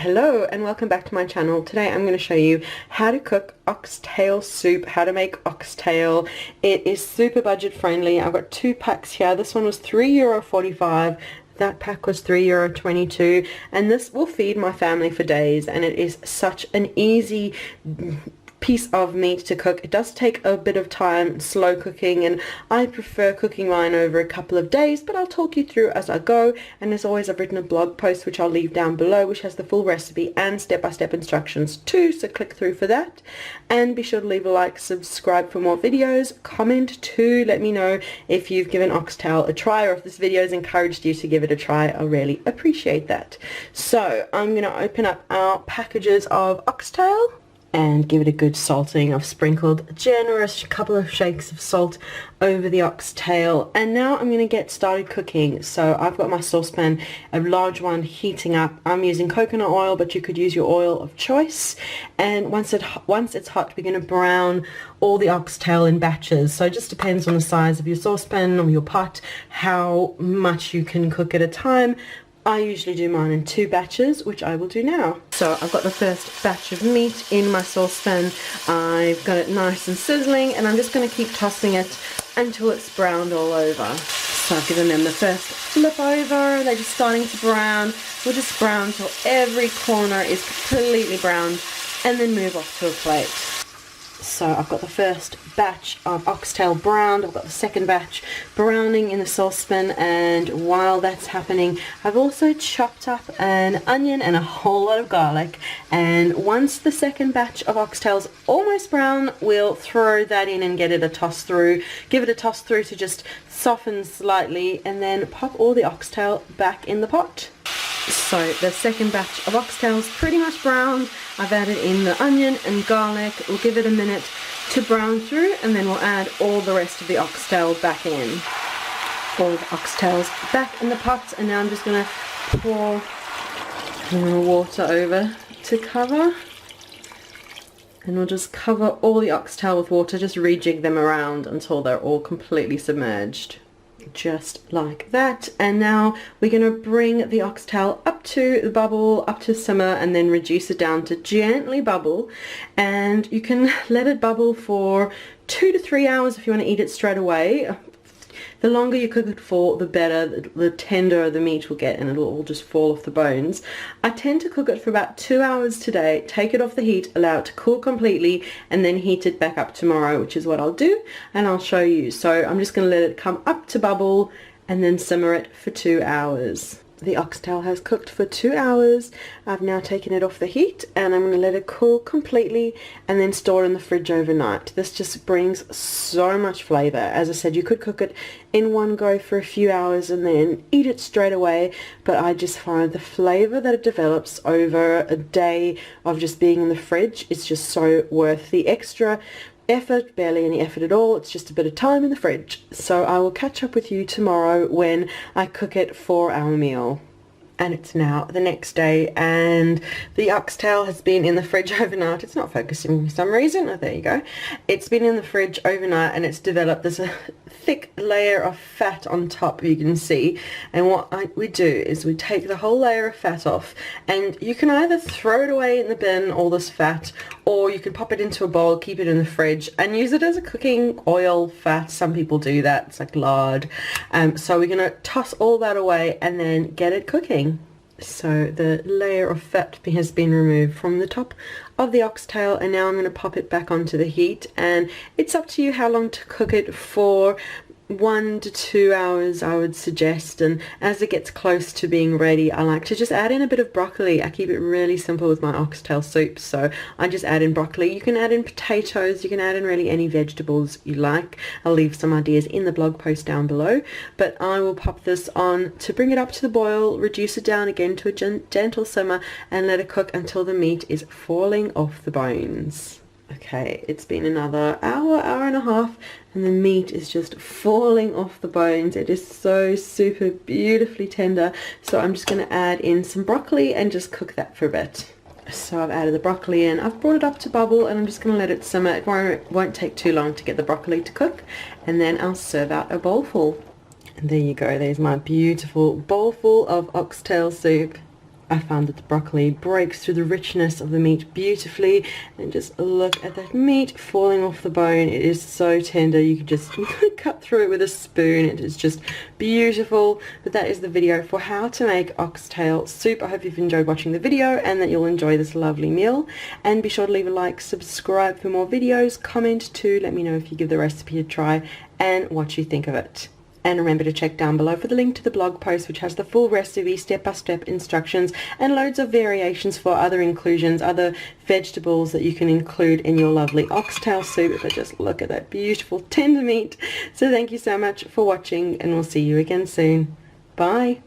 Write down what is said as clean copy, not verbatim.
Hello and welcome back to my channel. Today I'm going to show you how to cook oxtail soup, how to make oxtail. It is super budget friendly. I've got 2 packs here. This one was €3.45. That pack was €3.22, and this will feed my family for days, and it is such an easy piece of meat to cook. It does take a bit of time, slow cooking, and I prefer cooking mine over a couple of days, but I'll talk you through as I go. And as always, I've written a blog post which I'll leave down below, which has the full recipe and step-by-step instructions too, so click through for that. And be sure to leave a like, subscribe for more videos, comment too, let me know if you've given oxtail a try or if this video has encouraged you to give it a try. I really appreciate that. So I'm going to open up our packages of oxtail and give it a good salting. I've sprinkled a generous couple of shakes of salt over the oxtail, and now I'm going to get started cooking. So I've got my saucepan, a large one, heating up. I'm using coconut oil, but you could use your oil of choice. And once it's hot, we're going to brown all the oxtail in batches. So it just depends on the size of your saucepan or your pot, how much you can cook at a time. I usually do mine in 2 batches, which I will do now. So I've got the first batch of meat in my saucepan. I've got it nice and sizzling, and I'm just going to keep tossing it until it's browned all over. So I've given them the first flip over. They're just starting to brown. We'll just brown until every corner is completely browned, and then move off to a plate. So I've got the first batch of oxtail browned, I've got the second batch browning in the saucepan, and while that's happening I've also chopped up an onion and a whole lot of garlic, and once the second batch of oxtail's almost brown, we'll throw that in and get it a toss through, give it a toss through to just soften slightly, and then pop all the oxtail back in the pot. So the second batch of oxtail is pretty much browned. I've added in the onion and garlic. We'll give it a minute to brown through, and then we'll add all the rest of the oxtail back in. All the oxtails back in the pot, and now I'm just going to pour water over to cover. And we'll just cover all the oxtail with water, just rejig them around until they're all completely submerged. Just like that. And now we're going to bring the oxtail up to the bubble, up to simmer, and then reduce it down to gently bubble. And you can let it bubble for 2 to 3 hours if you want to eat it straight away. The longer you cook it for, the better, the tenderer the meat will get, and it'll all just fall off the bones. I tend to cook it for about 2 hours today, take it off the heat, allow it to cool completely, and then heat it back up tomorrow, which is what I'll do, and I'll show you. So I'm just going to let it come up to bubble and then simmer it for 2 hours. The oxtail has cooked for 2 hours. I've now taken it off the heat, and I'm going to let it cool completely and then store it in the fridge overnight. This just brings so much flavor. As I said, you could cook it in one go for a few hours and then eat it straight away, but I just find the flavor that it develops over a day of just being in the fridge is just so worth the extra effort. Barely any effort at all, it's just a bit of time in the fridge. So I will catch up with you tomorrow when I cook it for our meal. And it's now the next day, and the oxtail has been in the fridge overnight. It's not focusing for some reason. Oh, there you go. It's been in the fridge overnight, and it's developed this thick layer of fat on top, you can see. And what we do is we take the whole layer of fat off, and you can either throw it away in the bin, all this fat, or you can pop it into a bowl, keep it in the fridge, and use it as a cooking oil fat. Some people do that. It's like lard. So we're going to toss all that away and then get it cooking. So the layer of fat has been removed from the top of the oxtail, and now I'm going to pop it back onto the heat, and it's up to you how long to cook it for. 1 to 2 hours I would suggest, and as it gets close to being ready, I like to just add in a bit of broccoli. I keep it really simple with my oxtail soup, so I just add in broccoli. You can add in potatoes, you can add in really any vegetables you like. I'll leave some ideas in the blog post down below, but I will pop this on to bring it up to the boil, reduce it down again to a gentle simmer, and let it cook until the meat is falling off the bones. Okay, it's been another hour and a half, and the meat is just falling off the bones. It is so super beautifully tender. So I'm just going to add in some broccoli and just cook that for a bit. So I've added the broccoli in, I've brought it up to bubble, and I'm just going to let it simmer. It won't take too long to get the broccoli to cook, and then I'll serve out a bowl full. And there you go, there's my beautiful bowl full of oxtail soup. I found that the broccoli breaks through the richness of the meat beautifully. And just look at that meat falling off the bone. It is so tender. You can just cut through it with a spoon. It is just beautiful. But that is the video for how to make oxtail soup. I hope you've enjoyed watching the video and that you'll enjoy this lovely meal. And be sure to leave a like, subscribe for more videos, comment too, let me know if you give the recipe a try and what you think of it. And remember to check down below for the link to the blog post, which has the full recipe, step-by-step instructions, and loads of variations for other inclusions, other vegetables that you can include in your lovely oxtail soup. But just look at that beautiful tender meat. So thank you so much for watching, and we'll see you again soon. Bye.